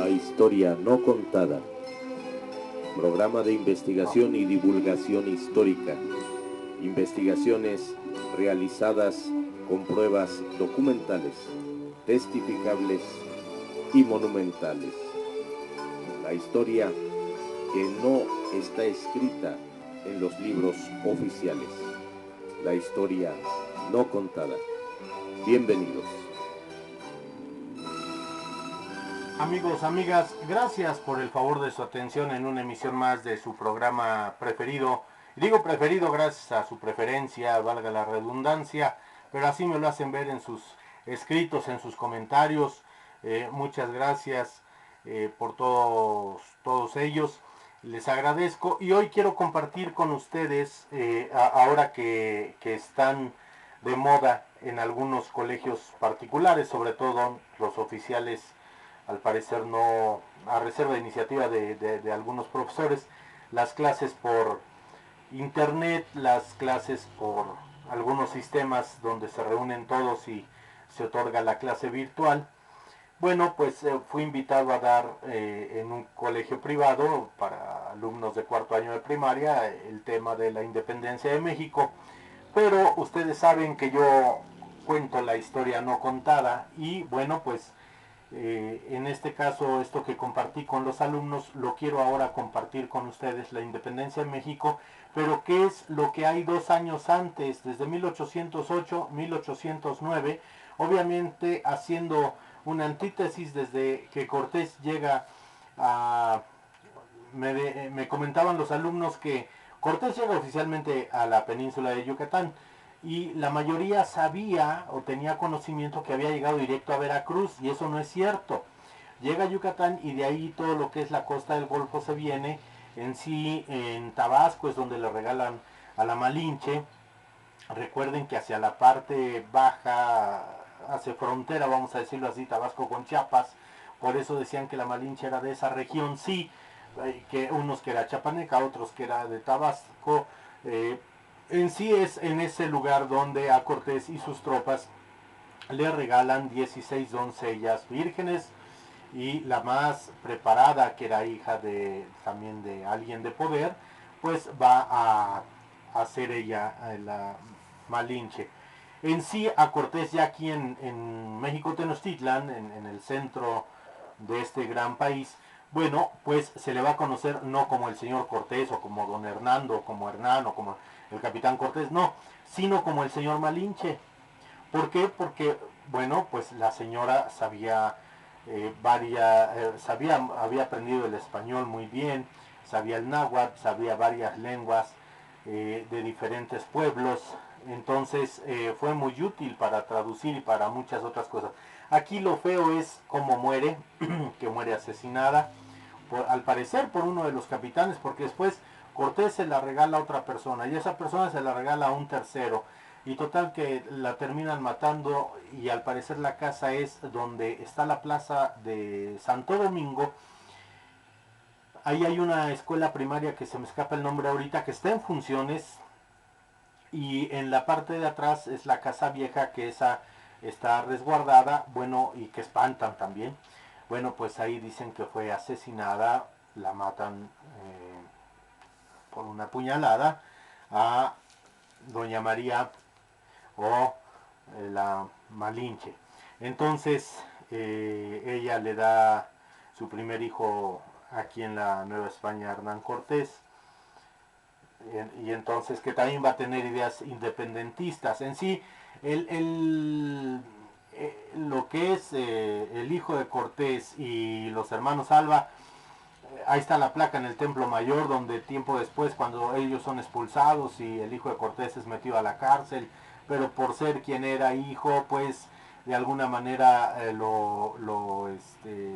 La historia no contada. Programa de investigación y divulgación histórica. Investigaciones realizadas con pruebas documentales, testificables y monumentales. La historia que no está escrita en los libros oficiales. La historia no contada. Bienvenidos. Amigos, amigas, gracias por el favor de su atención en una emisión más de su programa preferido. Digo preferido gracias a su preferencia, valga la redundancia, pero así me lo hacen ver en sus escritos, en sus comentarios. Muchas gracias por todos ellos. Les agradezco y hoy quiero compartir con ustedes, ahora que están de moda en algunos colegios particulares, sobre todo los oficiales, al parecer no, a reserva de iniciativa de algunos profesores, las clases por internet, las clases por algunos sistemas donde se reúnen todos y se otorga la clase virtual. Bueno, pues fui invitado a dar en un colegio privado para alumnos de cuarto año de primaria el tema de la independencia de México, pero ustedes saben que yo cuento la historia no contada y bueno, pues en este caso, esto que compartí con los alumnos, lo quiero ahora compartir con ustedes, la independencia de México, pero ¿qué es lo que hay 2 años antes, desde 1808, 1809? Obviamente haciendo una antítesis desde que Cortés llega a... Me comentaban los alumnos que Cortés llega oficialmente a la península de Yucatán, y la mayoría sabía o tenía conocimiento que había llegado directo a Veracruz, y eso no es cierto. Llega a Yucatán y de ahí todo lo que es la costa del Golfo se viene. En sí, en Tabasco es donde le regalan a la Malinche. Recuerden que hacia la parte baja, hacia frontera, vamos a decirlo así, Tabasco con Chiapas, por eso decían que la Malinche era de esa región, sí, que unos que era chapaneca, otros que era de Tabasco. En sí es en ese lugar donde a Cortés y sus tropas le regalan 16 doncellas vírgenes, y la más preparada, que era hija también de alguien de poder, pues va a ser ella la Malinche. En sí, a Cortés ya aquí en México Tenochtitlan, en el centro de este gran país, bueno, pues se le va a conocer no como el señor Cortés o como don Hernando, o como Hernán o como el capitán Cortés, no, sino como el señor Malinche. ¿Por qué? Porque, bueno, pues la señora sabía había aprendido el español muy bien, sabía el náhuatl, sabía varias lenguas de diferentes pueblos, entonces fue muy útil para traducir y para muchas otras cosas. Aquí lo feo es cómo muere, que muere asesinada, al parecer por uno de los capitanes, porque después Cortés se la regala a otra persona y esa persona se la regala a un tercero, y total que la terminan matando, y al parecer la casa es donde está la plaza de Santo Domingo. Ahí hay una escuela primaria que se me escapa el nombre ahorita, que está en funciones, y en la parte de atrás es la casa vieja, que esa está resguardada, bueno, y que espantan también. Bueno, pues ahí dicen que fue asesinada, la matan por una puñalada a doña María o la Malinche. Entonces ella le da su primer hijo aquí en la Nueva España, Hernán Cortés, y entonces que también va a tener ideas independentistas. En sí, lo que es el hijo de Cortés y los hermanos Alba, ahí está la placa en el Templo Mayor, donde tiempo después, cuando ellos son expulsados y el hijo de Cortés es metido a la cárcel, pero por ser quien era hijo, pues de alguna manera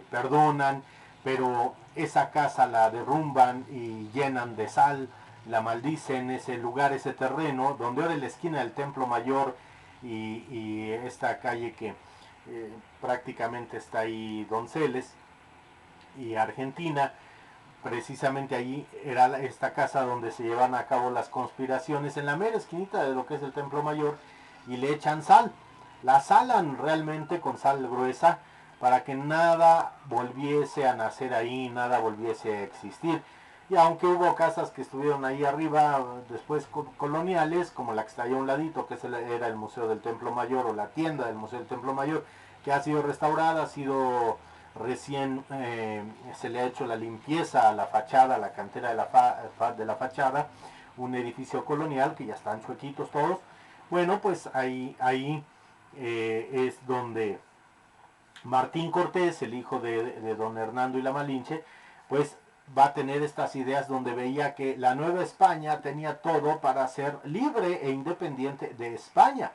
perdonan, pero esa casa la derrumban y llenan de sal, la maldicen, ese lugar, ese terreno, donde ahora es la esquina del Templo Mayor y esta calle que prácticamente está ahí, Donceles y Argentina. Precisamente allí era esta casa donde se llevan a cabo las conspiraciones, en la mera esquinita de lo que es el Templo Mayor, y le echan sal. La salan realmente con sal gruesa para que nada volviese a nacer ahí, nada volviese a existir. Y aunque hubo casas que estuvieron ahí arriba después coloniales, como la que está ahí a un ladito, que era el Museo del Templo Mayor, o la tienda del Museo del Templo Mayor, que ha sido restaurada, ha sido recién, se le ha hecho la limpieza a la fachada, a la cantera de la fachada, un edificio colonial que ya están chuequitos todos. Bueno, pues ahí es donde Martín Cortés, el hijo de don Hernando y la Malinche, pues va a tener estas ideas donde veía que la Nueva España tenía todo para ser libre e independiente de España.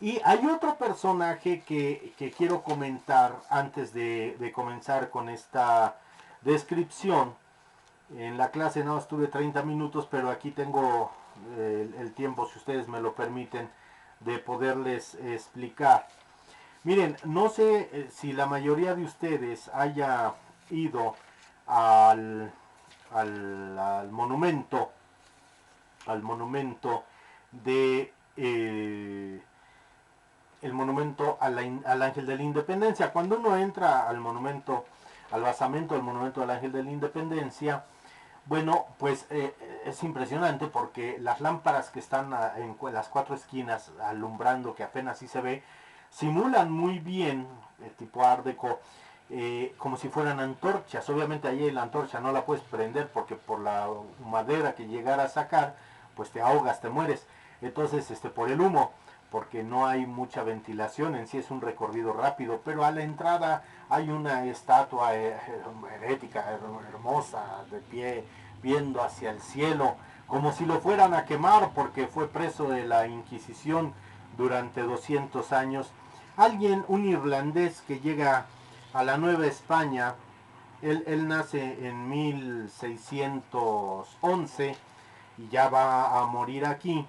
Y hay otro personaje que quiero comentar antes de comenzar con esta descripción. En la clase no estuve 30 minutos, pero aquí tengo el tiempo, si ustedes me lo permiten, de poderles explicar. Miren, no sé si la mayoría de ustedes haya ido al monumento, de el monumento al Ángel de la Independencia. Cuando uno entra al monumento, al basamento del monumento al Ángel de la Independencia, bueno, pues es impresionante porque las lámparas que están en las cuatro esquinas alumbrando, que apenas sí se ve, simulan muy bien, tipo Art Deco, como si fueran antorchas. Obviamente ahí la antorcha no la puedes prender porque por la madera que llegara a sacar, pues te ahogas, te mueres. Entonces, por el humo, porque no hay mucha ventilación, en sí es un recorrido rápido, pero a la entrada hay una estatua herética, hermosa, de pie, viendo hacia el cielo, como si lo fueran a quemar porque fue preso de la Inquisición durante 200 años. Alguien, un irlandés que llega a la Nueva España, él nace en 1611 y ya va a morir aquí,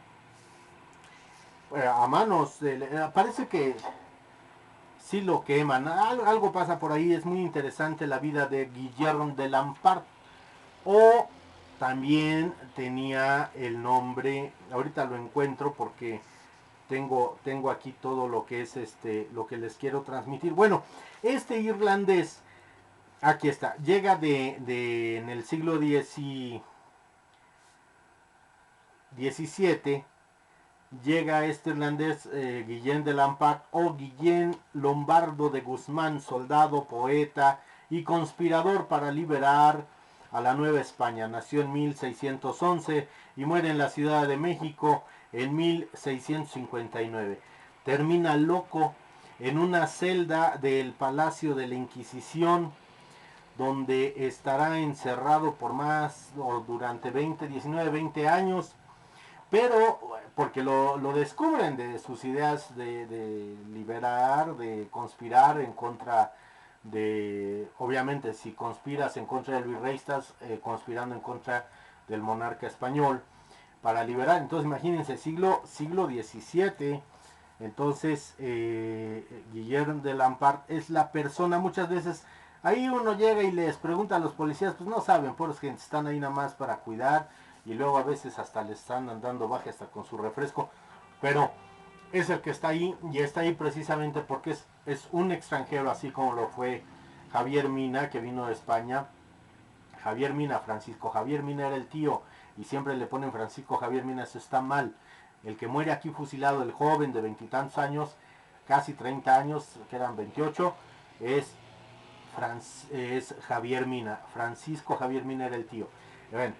a manos, parece que sí lo queman, algo pasa por ahí. Es muy interesante la vida de Guillermo de Lampart. O también tenía el nombre, ahorita lo encuentro porque tengo aquí todo lo que es lo que les quiero transmitir. Bueno, este irlandés, aquí está, llega en el siglo XVII, llega este irlandés, Guillén de Lampart, o Guillén Lombardo de Guzmán, soldado, poeta y conspirador para liberar a la Nueva España. Nació en 1611 y muere en la Ciudad de México en 1659. Termina loco en una celda del Palacio de la Inquisición, donde estará encerrado por más, o durante 20 años, pero porque lo descubren de sus ideas de liberar, de conspirar en contra de, obviamente si conspiras en contra del virrey estás conspirando en contra del monarca español para liberar. Entonces imagínense, siglo XVII. Entonces Guillermo de Lampart es la persona, muchas veces ahí uno llega y les pregunta a los policías, pues no saben, por los que están ahí nada más para cuidar, y luego a veces hasta le están dando baja hasta con su refresco, pero es el que está ahí, y está ahí precisamente porque es un extranjero, así como lo fue Javier Mina, que vino de España. Javier Mina, Francisco Javier Mina era el tío, y siempre le ponen Francisco Javier Mina, eso está mal. El que muere aquí fusilado, el joven de 20 y tantos años, casi 30 años, que eran 28, es Javier Mina. Francisco Javier Mina era el tío. Bueno,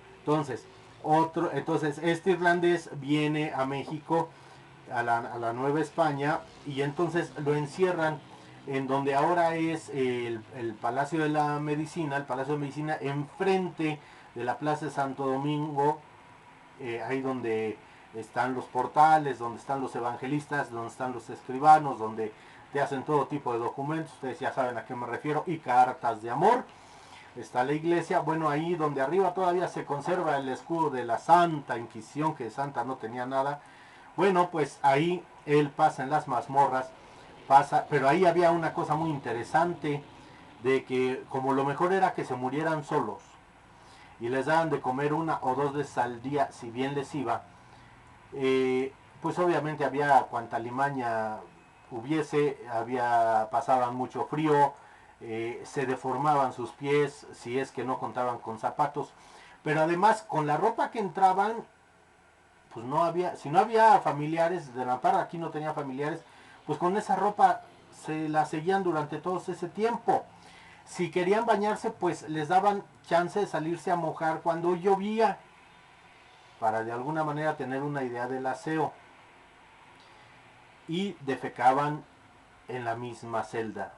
entonces este irlandés viene a México, a la Nueva España, y entonces lo encierran en donde ahora es el Palacio de la Medicina, enfrente de la Plaza de Santo Domingo, ahí donde están los portales, donde están los evangelistas, donde están los escribanos, donde te hacen todo tipo de documentos, ustedes ya saben a qué me refiero, y cartas de amor. Está la iglesia, bueno, ahí donde arriba todavía se conserva el escudo de la Santa Inquisición, que Santa no tenía nada. Bueno, pues ahí él pasa en las mazmorras, pero ahí había una cosa muy interesante, de que como lo mejor era que se murieran solos, y les daban de comer 1 o 2 veces al día, si bien les iba, pues obviamente había cuanta limaña pasaban mucho frío, se deformaban sus pies si es que no contaban con zapatos, pero además con la ropa que entraban, pues no había, si no había familiares, de la par aquí no tenía familiares, pues con esa ropa se la seguían durante todo ese tiempo. Si querían bañarse, pues les daban chance de salirse a mojar cuando llovía, para de alguna manera tener una idea del aseo. Y defecaban en la misma celda,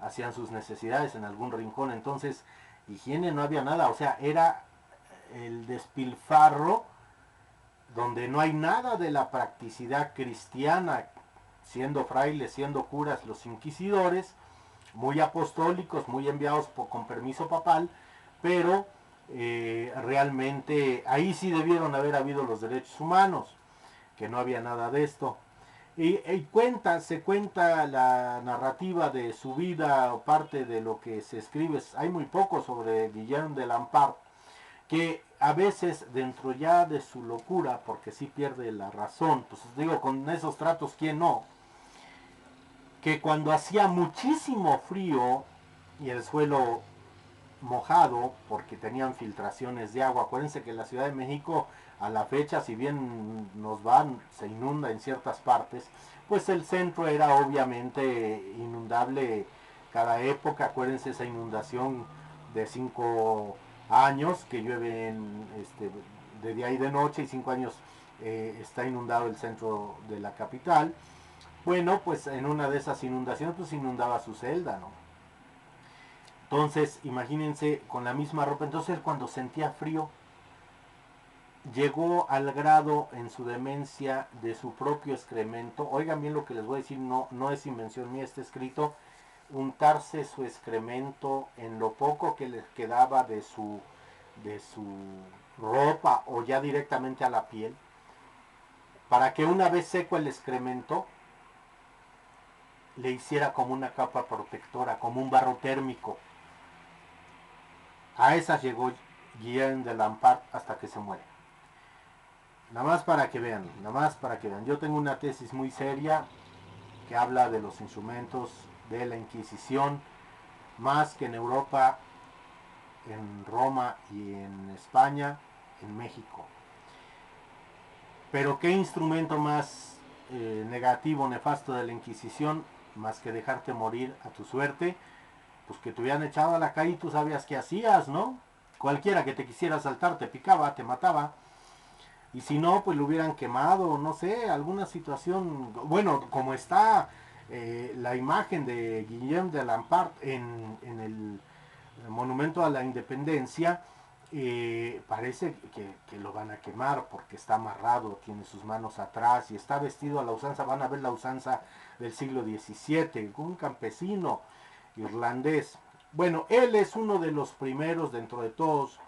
hacían sus necesidades en algún rincón. Entonces, higiene no había nada, o sea, era el despilfarro donde no hay nada de la practicidad cristiana, siendo frailes, siendo curas, los inquisidores, muy apostólicos, muy enviados con permiso papal, pero realmente ahí sí debieron haber habido los derechos humanos, que no había nada de esto. Y se cuenta la narrativa de su vida, o parte de lo que se escribe, hay muy poco sobre Guillaume de Lampart, que a veces dentro ya de su locura, porque sí pierde la razón, pues digo, con esos tratos, ¿quién no? Que cuando hacía muchísimo frío y el suelo mojado, porque tenían filtraciones de agua, acuérdense que la Ciudad de México a la fecha, si bien se inunda en ciertas partes, pues el centro era obviamente inundable cada época. Acuérdense esa inundación de 5 años que llueve de día y de noche, y 5 años está inundado el centro de la capital. Bueno, pues en una de esas inundaciones pues inundaba su celda, ¿no? Entonces, imagínense con la misma ropa. Entonces, cuando sentía frío, llegó al grado en su demencia de su propio excremento. Oigan bien lo que les voy a decir, no es invención mía, está escrito. Untarse su excremento en lo poco que les quedaba de su ropa, o ya directamente a la piel, para que una vez seco el excremento le hiciera como una capa protectora, como un barro térmico. A esas llegó Guillaume de Lampart hasta que se muere. Nada más para que vean, nada más para que vean. Yo tengo una tesis muy seria que habla de los instrumentos de la Inquisición, más que en Europa, en Roma y en España, en México. Pero qué instrumento más negativo, nefasto de la Inquisición, más que dejarte morir a tu suerte, pues que te hubieran echado a la calle y tú sabías qué hacías, ¿no? Cualquiera que te quisiera asaltar te picaba, te mataba. Y si no, pues lo hubieran quemado, no sé, alguna situación. Bueno, como está la imagen de Guillaume de Lampart en el Monumento a la Independencia, parece que lo van a quemar porque está amarrado, tiene sus manos atrás y está vestido a la usanza. Van a ver la usanza del siglo XVII, un campesino irlandés. Bueno, él es uno de los primeros, dentro de todos,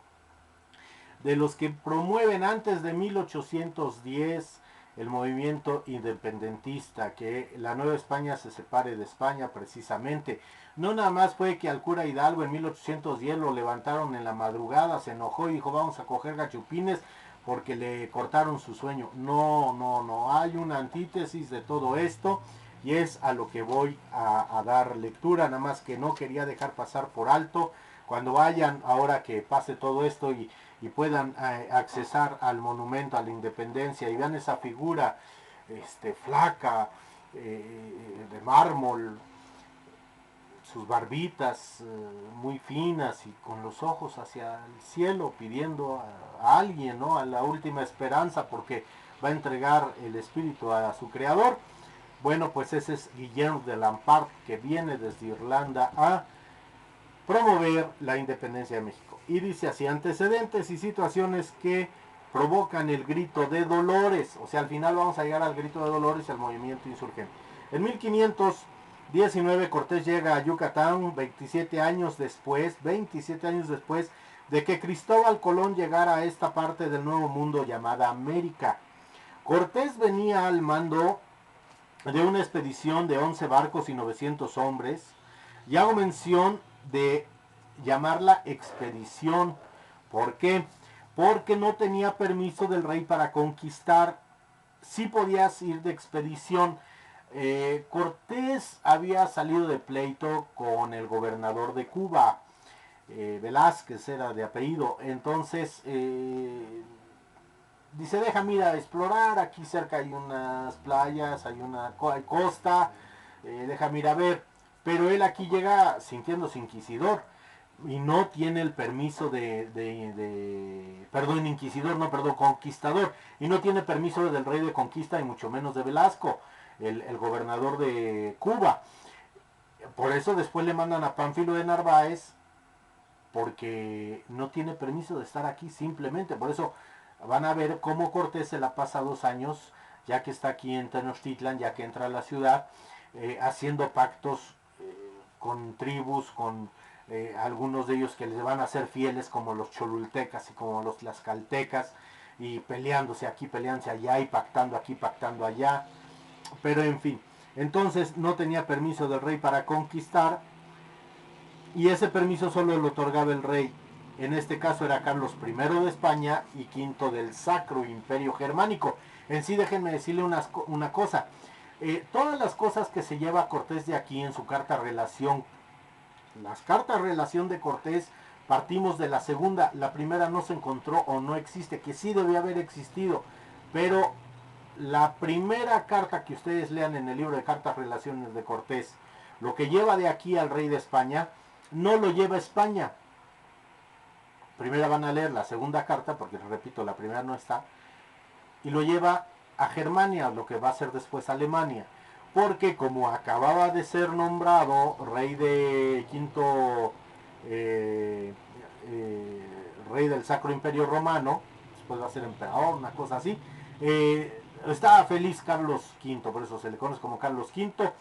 de los que promueven antes de 1810 el movimiento independentista, que la Nueva España se separe de España precisamente. No nada más fue que al cura Hidalgo en 1810 lo levantaron en la madrugada, se enojó y dijo vamos a coger gachupines porque le cortaron su sueño. No, hay una antítesis de todo esto y es a lo que voy a dar lectura, nada más que no quería dejar pasar por alto. Cuando vayan, ahora que pase todo esto y puedan accesar al monumento a la Independencia y vean esa figura flaca, de mármol, sus barbitas muy finas y con los ojos hacia el cielo pidiendo a alguien, ¿no? A la última esperanza, porque va a entregar el espíritu a su creador. Bueno, pues ese es Guillaume de Lampart, que viene desde Irlanda a promover la independencia de México. Y dice así: antecedentes y situaciones que provocan el grito de Dolores. O sea, al final vamos a llegar al grito de Dolores y al movimiento insurgente. En 1519 Cortés llega a Yucatán, 27 años después de que Cristóbal Colón llegara a esta parte del Nuevo Mundo llamada América. Cortés venía al mando de una expedición de 11 barcos y 900 hombres, y hago mención de llamarla expedición. ¿Por qué? Porque no tenía permiso del rey para conquistar. Sí podías ir de expedición. Cortés había salido de pleito con el gobernador de Cuba, Velázquez era de apellido. Entonces dice, déjame ir a explorar, aquí cerca hay unas playas, hay una costa, déjame ir a ver. Pero él aquí llega sintiéndose inquisidor y no tiene el permiso perdón, inquisidor, no, perdón, conquistador, y no tiene permiso del rey de conquista y mucho menos de Velasco, el gobernador de Cuba. Por eso después le mandan a Pánfilo de Narváez, porque no tiene permiso de estar aquí simplemente. Por eso van a ver cómo Cortés se la pasa 2 años, ya que está aquí en Tenochtitlan, ya que entra a la ciudad, haciendo pactos con tribus, con algunos de ellos que les van a ser fieles, como los cholultecas y como los tlaxcaltecas, y peleándose aquí, peleándose allá, y pactando aquí, pactando allá. Pero en fin, entonces no tenía permiso del rey para conquistar, y ese permiso solo lo otorgaba el rey. En este caso era Carlos I de España y V del Sacro Imperio Germánico. En sí, déjenme decirle una cosa. Todas las cosas que se lleva Cortés de aquí en su carta relación, las cartas relación de Cortés, partimos de la segunda. La primera no se encontró o no existe, que sí debía haber existido, pero la primera carta que ustedes lean en el libro de cartas relaciones de Cortés, lo que lleva de aquí al rey de España, no lo lleva a España. Primero van a leer la segunda carta, porque repito, la primera no está, y lo lleva a Germania, lo que va a ser después Alemania, porque como acababa de ser nombrado rey de rey del Sacro Imperio Romano, después va a ser emperador, una cosa así, estaba feliz Carlos V, por eso se le conoce como Carlos V,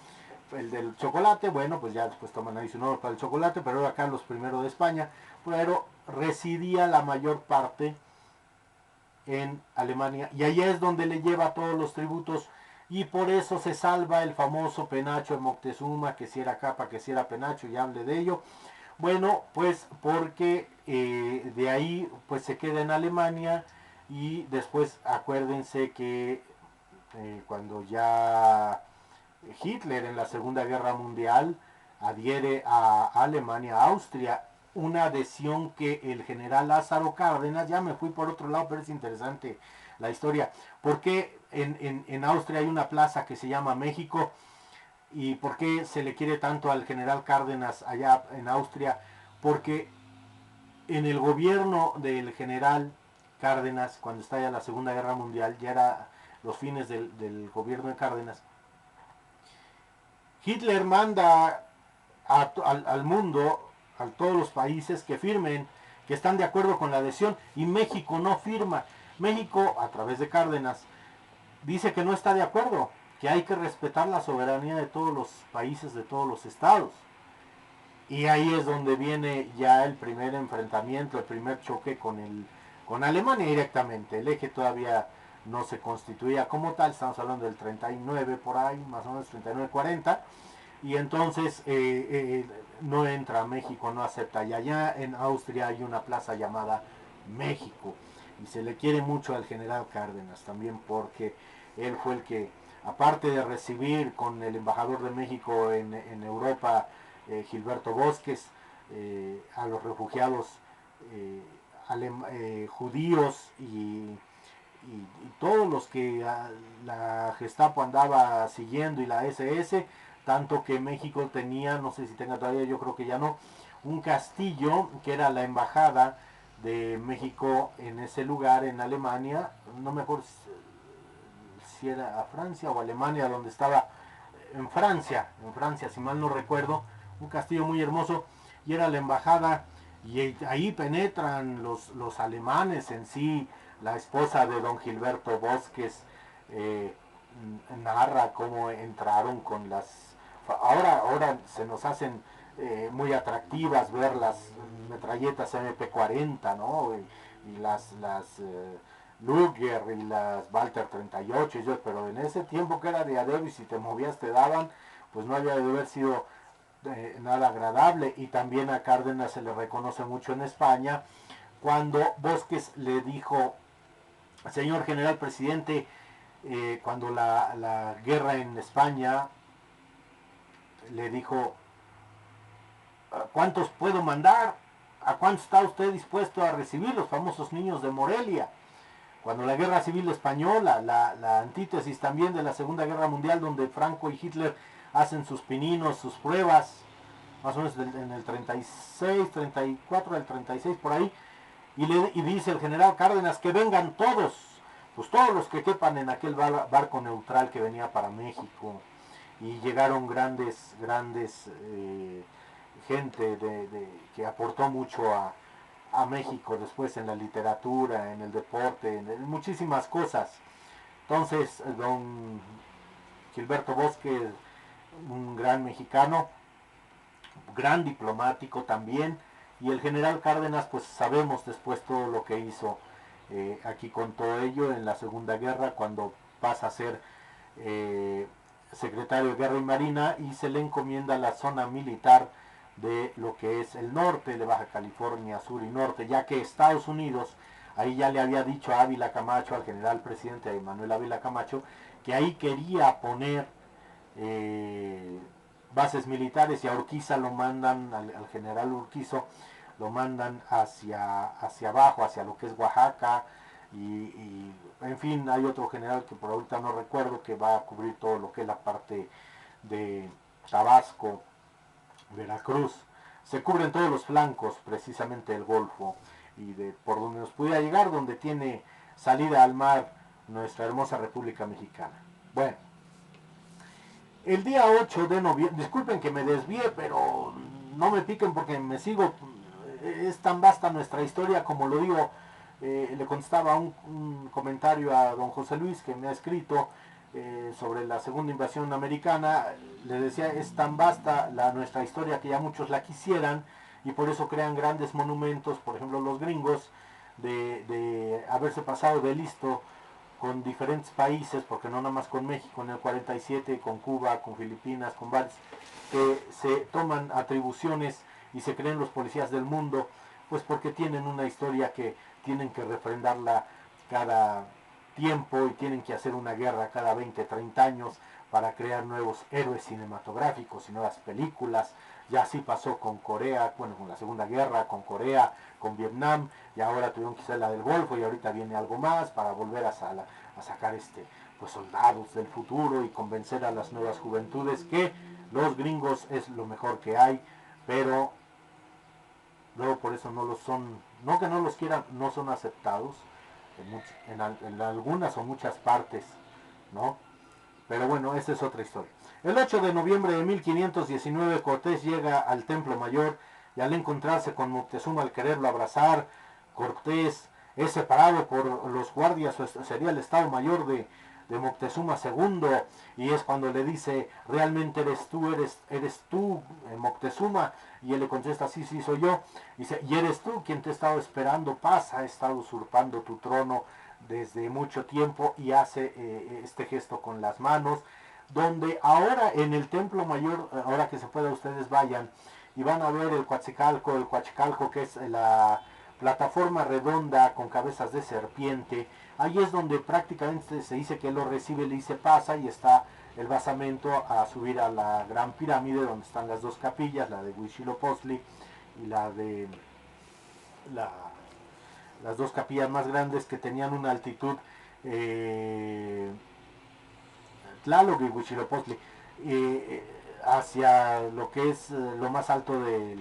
el del chocolate. Bueno, pues ya después toman ahí su nombre para el chocolate, pero era Carlos I de España, pero residía la mayor parte en Alemania, y allá es donde le lleva todos los tributos, y por eso se salva el famoso penacho de Moctezuma, que si era capa, que si era penacho, ya hablé de ello. Bueno, pues porque de ahí pues se queda en Alemania, y después acuérdense que cuando ya Hitler en la Segunda Guerra Mundial adhiere a Alemania, a Austria, una adhesión que el general Lázaro Cárdenas, ya me fui por otro lado, pero es interesante la historia, porque en Austria hay una plaza que se llama México, y por qué se le quiere tanto al general Cárdenas allá en Austria, porque en el gobierno del general Cárdenas, cuando estalla la Segunda Guerra Mundial, ya era los fines gobierno de Cárdenas, Hitler manda al mundo, a todos los países que firmen, que están de acuerdo con la adhesión, y México no firma. México, a través de Cárdenas, dice que no está de acuerdo, que hay que respetar la soberanía de todos los países, de todos los estados. Y ahí es donde viene ya el primer enfrentamiento, el primer choque con Alemania directamente. El eje todavía no se constituía como tal, estamos hablando del 39 por ahí, más o menos 39-40, y entonces no entra a México, no acepta. Y allá en Austria hay una plaza llamada México, y se le quiere mucho al general Cárdenas también, porque él fue el que, aparte de recibir con el embajador de México en Europa, Gilberto Bosques, a los refugiados judíos, y todos los que la Gestapo andaba siguiendo, y la SS, tanto que México tenía, no sé si tenga todavía, yo creo que ya no, un castillo que era la embajada de México en ese lugar, en Alemania, no me acuerdo si era a Francia o Alemania, donde estaba, en Francia, si mal no recuerdo, un castillo muy hermoso, y era la embajada, y ahí penetran los alemanes en sí. La esposa de don Gilberto Bosques narra cómo entraron con las... Ahora se nos hacen muy atractivas ver las metralletas MP40, ¿no? Y las Luger y las Walter 38, pero en ese tiempo que era de adeo, y si te movías te daban, pues no había de haber sido nada agradable. Y también a Cárdenas se le reconoce mucho en España, cuando Bosques le dijo: señor general presidente, cuando la guerra en España le dijo, ¿cuántos puedo mandar? ¿A cuántos está usted dispuesto a recibir? Los famosos niños de Morelia. Cuando la guerra civil española, la antítesis también de la Segunda Guerra Mundial, donde Franco y Hitler hacen sus pininos, sus pruebas, más o menos en el 36, 34, el 36 por ahí, y dice el general Cárdenas que vengan todos, pues todos los que quepan en aquel barco neutral que venía para México, y llegaron grandes gente que aportó mucho a México después en la literatura, en el deporte, en muchísimas cosas. Entonces, don Gilberto Bosque, un gran mexicano, gran diplomático también, y el general Cárdenas, pues sabemos después todo lo que hizo aquí con todo ello en la Segunda Guerra, cuando pasa a ser secretario de Guerra y Marina y se le encomienda la zona militar de lo que es el norte de Baja California Sur y Norte, ya que Estados Unidos ahí ya le había dicho a Ávila Camacho, al general presidente Manuel Ávila Camacho, que ahí quería poner bases militares, y a Urquiza lo mandan, al general Urquizo, lo mandan hacia abajo, hacia lo que es Oaxaca, y en fin, hay otro general que por ahorita no recuerdo, que va a cubrir todo lo que es la parte de Tabasco, Veracruz. Se cubren todos los flancos, precisamente del Golfo, y por donde nos pudiera llegar, donde tiene salida al mar nuestra hermosa República Mexicana. Bueno, el día 8 de noviembre, disculpen que me desvíe, pero no me piquen porque me sigo, es tan vasta nuestra historia, como lo digo, le contestaba un comentario a don José Luis que me ha escrito sobre la segunda invasión americana. Le decía, es tan vasta nuestra historia que ya muchos la quisieran, y por eso crean grandes monumentos, por ejemplo los gringos, de haberse pasado de listo con diferentes países, porque no nada más con México en el 47, con Cuba, con Filipinas, con varios, que se toman atribuciones y se creen los policías del mundo, pues porque tienen una historia que tienen que refrendarla cada tiempo, y tienen que hacer una guerra cada 20, 30 años para crear nuevos héroes cinematográficos y nuevas películas. Ya así pasó con Corea, bueno, con la Segunda Guerra, con Corea, con Vietnam, y ahora tuvieron que hacer la del Golfo, y ahorita viene algo más para volver a sacar pues soldados del futuro y convencer a las nuevas juventudes que los gringos es lo mejor que hay, pero luego por eso no los son, no que no los quieran, no son aceptados en algunas o muchas partes, ¿no? Pero bueno, esa es otra historia. El 8 de noviembre de 1519 Cortés llega al Templo Mayor, y al encontrarse con Moctezuma, al quererlo abrazar, Cortés es separado por los guardias, sería el Estado Mayor de Moctezuma II, y es cuando le dice, realmente eres tú, Moctezuma, y él le contesta, sí, sí, soy yo. Dice, y eres tú quien te he estado esperando, pasa, he estado usurpando tu trono desde mucho tiempo, y hace este gesto con las manos, donde ahora en el Templo Mayor, ahora que se pueda, ustedes vayan y van a ver el Coachicalco, que es la plataforma redonda con cabezas de serpiente. Ahí es donde prácticamente se dice que él lo recibe, le dice pasa, y está el basamento a subir a la Gran Pirámide, donde están las dos capillas, la de Huitzilopochtli y la de las dos capillas más grandes, que tenían una altitud, Tlaloc y Huitzilopochtli, hacia lo que es lo más alto de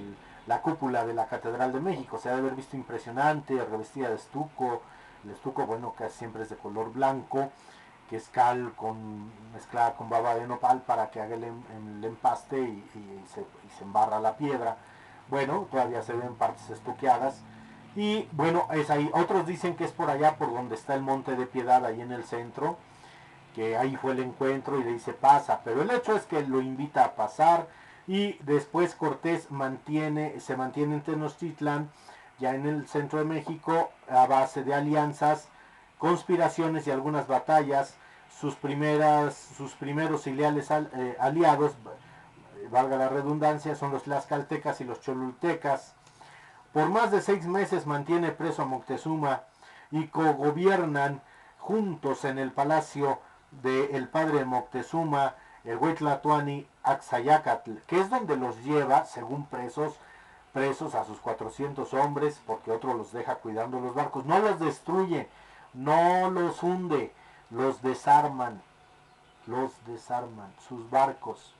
la cúpula de la Catedral de México. Se ha de haber visto impresionante, revestida de estuco. El estuco, bueno, casi siempre es de color blanco, que es cal mezclada con baba de nopal para que haga el empaste, y se embarra la piedra. Bueno, todavía se ven partes estuqueadas. Y bueno, es ahí. Otros dicen que es por allá, por donde está el Monte de Piedad, ahí en el centro, que ahí fue el encuentro, y le dice pasa, pero el hecho es que lo invita a pasar, y después Cortés se mantiene en Tenochtitlán, ya en el centro de México, a base de alianzas, conspiraciones y algunas batallas. Sus primeros y leales aliados, valga la redundancia, son los tlaxcaltecas y los cholultecas. Por más de 6 meses mantiene preso a Moctezuma, y cogobiernan juntos en el palacio del padre Moctezuma, el Huitlatuani Axayacatl, que es donde los lleva, según presos a sus 400 hombres, porque otro los deja cuidando los barcos. No los destruye, no los hunde, los desarman, sus barcos.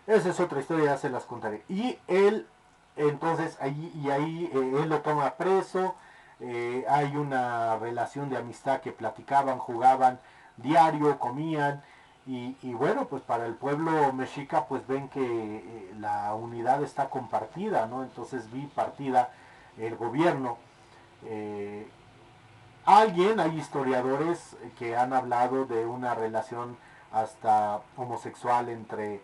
Esa es otra historia, ya se las contaré. Y él, entonces, ahí él lo toma preso, hay una relación de amistad que platicaban, jugaban diario, comían, y bueno, pues para el pueblo mexica, pues ven que la unidad está compartida, ¿no? Entonces vi partida el gobierno. Hay historiadores que han hablado de una relación hasta homosexual entre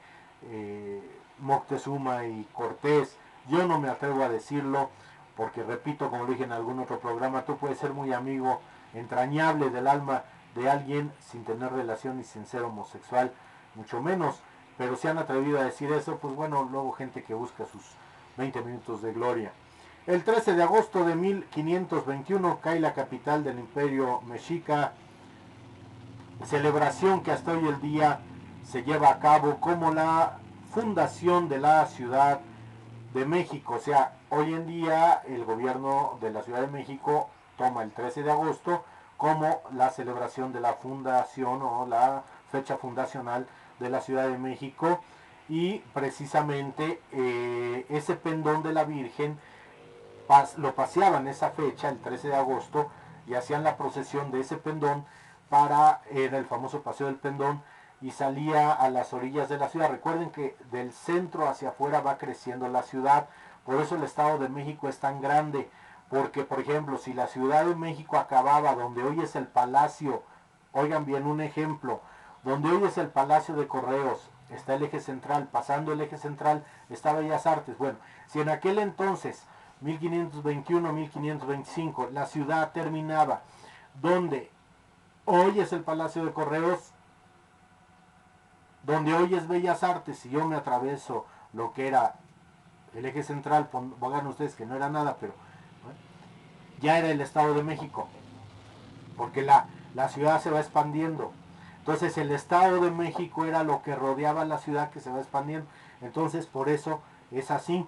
Moctezuma y Cortés. Yo no me atrevo a decirlo porque, repito, como lo dije en algún otro programa, tú puedes ser muy amigo entrañable del alma de alguien sin tener relación y sin ser homosexual, mucho menos. Pero si han atrevido a decir eso, pues bueno, luego gente que busca sus 20 minutos de gloria. El 13 de agosto de 1521 cae la capital del Imperio Mexica, celebración que hasta hoy el día se lleva a cabo como la fundación de la Ciudad de México. O sea, hoy en día el gobierno de la Ciudad de México toma el 13 de agosto como la celebración de la fundación o la fecha fundacional de la Ciudad de México, y precisamente ese pendón de la Virgen lo paseaban esa fecha, el 13 de agosto, y hacían la procesión de ese pendón era el famoso Paseo del Pendón, y salía a las orillas de la ciudad. Recuerden que del centro hacia afuera va creciendo la ciudad, por eso el Estado de México es tan grande, porque por ejemplo, si la Ciudad de México acababa donde hoy es el Palacio, oigan bien un ejemplo, donde hoy es el Palacio de Correos, está el eje central, pasando el eje central está Bellas Artes. Bueno, si en aquel entonces 1521-1525 la ciudad terminaba donde hoy es el Palacio de Correos, donde hoy es Bellas Artes, si yo me atraveso lo que era el eje central, pongan ustedes que no era nada, pero ya era el Estado de México, porque la ciudad se va expandiendo. Entonces el Estado de México era lo que rodeaba la ciudad que se va expandiendo. Entonces por eso es así.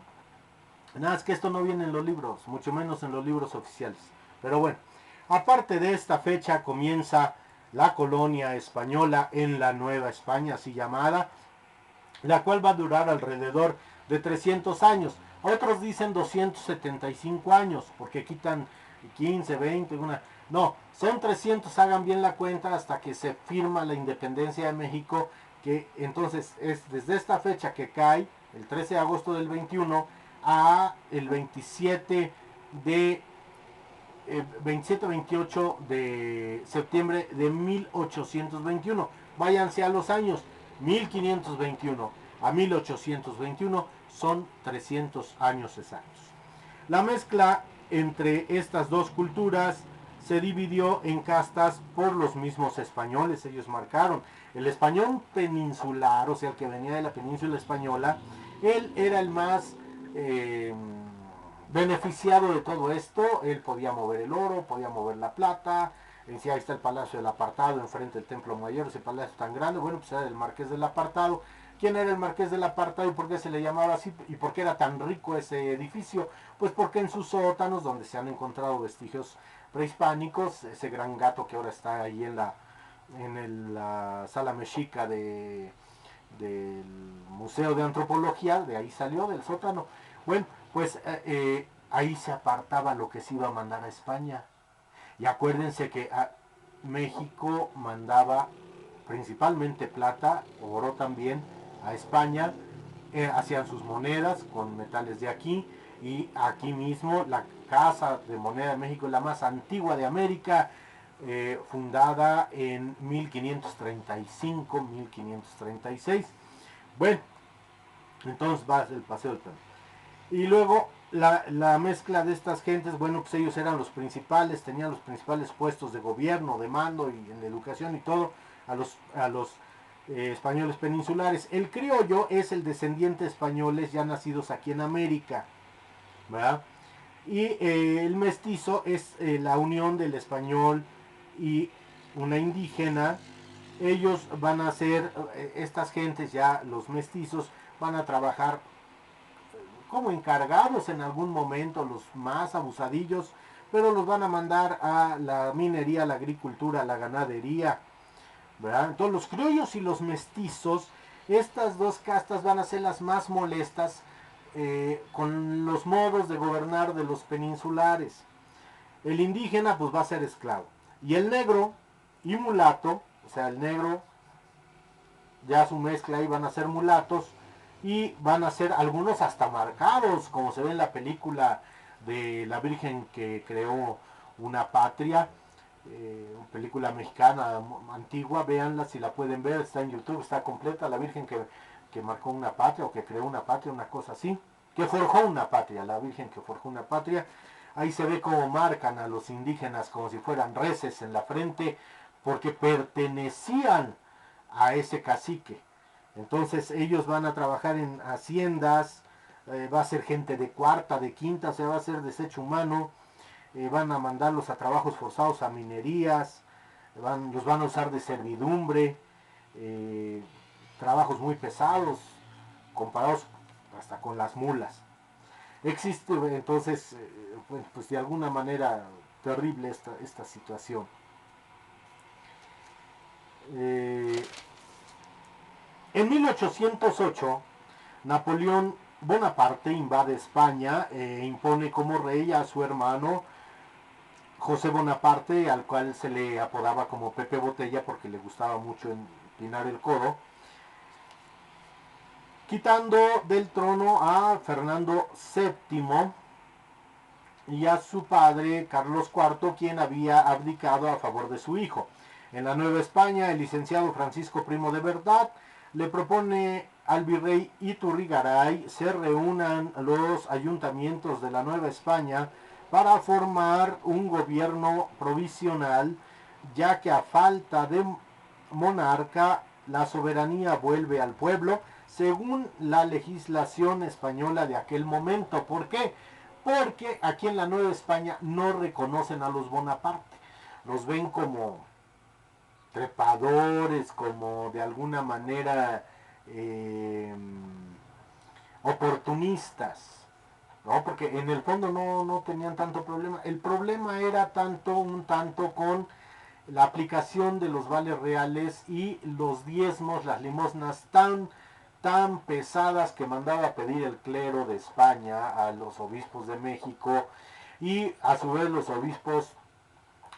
Nada, es que esto no viene en los libros, mucho menos en los libros oficiales. Pero bueno, aparte de esta fecha comienza la colonia española en la Nueva España, así llamada, la cual va a durar alrededor de 300 años. Otros dicen 275 años, porque quitan 15, 20, una... No, son 300, hagan bien la cuenta, hasta que se firma la independencia de México, que entonces es desde esta fecha que cae, el 13 de agosto del 21, a el 27-28 de septiembre de 1821. Váyanse a los años, 1521 a 1821 son 300 años exactos. La mezcla entre estas dos culturas se dividió en castas por los mismos españoles. Ellos marcaron el español peninsular, o sea, el que venía de la península española. Él era el más beneficiado de todo esto. Él podía mover el oro, podía mover la plata. Decía, ahí está el Palacio del Apartado, enfrente del Templo Mayor, ese palacio tan grande. Bueno, pues era el Marqués del Apartado. ¿Quién era el Marqués del Apartado y por qué se le llamaba así? ¿Y por qué era tan rico ese edificio? Pues porque en sus sótanos, donde se han encontrado vestigios prehispánicos, ese gran gato que ahora está ahí en la sala mexica del Museo de Antropología, de ahí salió, del sótano. Bueno, pues ahí se apartaba lo que se iba a mandar a España. Y acuérdense que México mandaba principalmente plata, oro también, a España. Hacían sus monedas con metales de aquí, y aquí mismo la Casa de Moneda de México es la más antigua de América, fundada en 1535-1536. Bueno, entonces va el Paseo del Pendón. Y luego la mezcla de estas gentes, bueno, pues ellos eran los principales, tenían los principales puestos de gobierno, de mando y en la educación y todo, a los españoles peninsulares. El criollo es el descendiente de españoles ya nacidos aquí en América, ¿verdad? Y el mestizo es la unión del español y una indígena. Ellos van a ser, estas gentes ya, los mestizos, van a trabajar como encargados en algún momento, los más abusadillos, pero los van a mandar a la minería, la agricultura, la ganadería, ¿verdad? Entonces los criollos y los mestizos, estas dos castas van a ser las más molestas con los modos de gobernar de los peninsulares. El indígena pues va a ser esclavo. Y el negro y mulato, o sea, el negro, ya su mezcla ahí van a ser mulatos, y van a ser algunos hasta marcados, como se ve en la película de la Virgen que creó una patria, película mexicana antigua, véanla si la pueden ver, está en YouTube, está completa, la Virgen que marcó una patria o que creó una patria, una cosa así, que forjó una patria, la Virgen que forjó una patria. Ahí se ve cómo marcan a los indígenas como si fueran reses en la frente, porque pertenecían a ese cacique. Entonces ellos van a trabajar en haciendas, va a ser gente de cuarta, de quinta, se va a hacer desecho humano, van a mandarlos a trabajos forzados, a minerías, los van a usar de servidumbre, eh, trabajos muy pesados, comparados hasta con las mulas. Existe entonces, pues de alguna manera terrible esta situación. En 1808, Napoleón Bonaparte invade España e impone como rey a su hermano José Bonaparte, al cual se le apodaba como Pepe Botella porque le gustaba mucho empinar el codo, quitando del trono a Fernando VII y a su padre Carlos IV, quien había abdicado a favor de su hijo. En la Nueva España, el licenciado Francisco Primo de Verdad le propone al virrey Iturrigaray se reúnan los ayuntamientos de la Nueva España para formar un gobierno provisional, ya que a falta de monarca la soberanía vuelve al pueblo, según la legislación española de aquel momento. ¿Por qué? Porque aquí en la Nueva España no reconocen a los Bonaparte, los ven como trepadores, como de alguna manera oportunistas, ¿no? Porque en el fondo no tenían tanto problema. El problema era un tanto con la aplicación de los vales reales y los diezmos, las limosnas tan pesadas que mandaba a pedir el clero de España a los obispos de México, y a su vez los obispos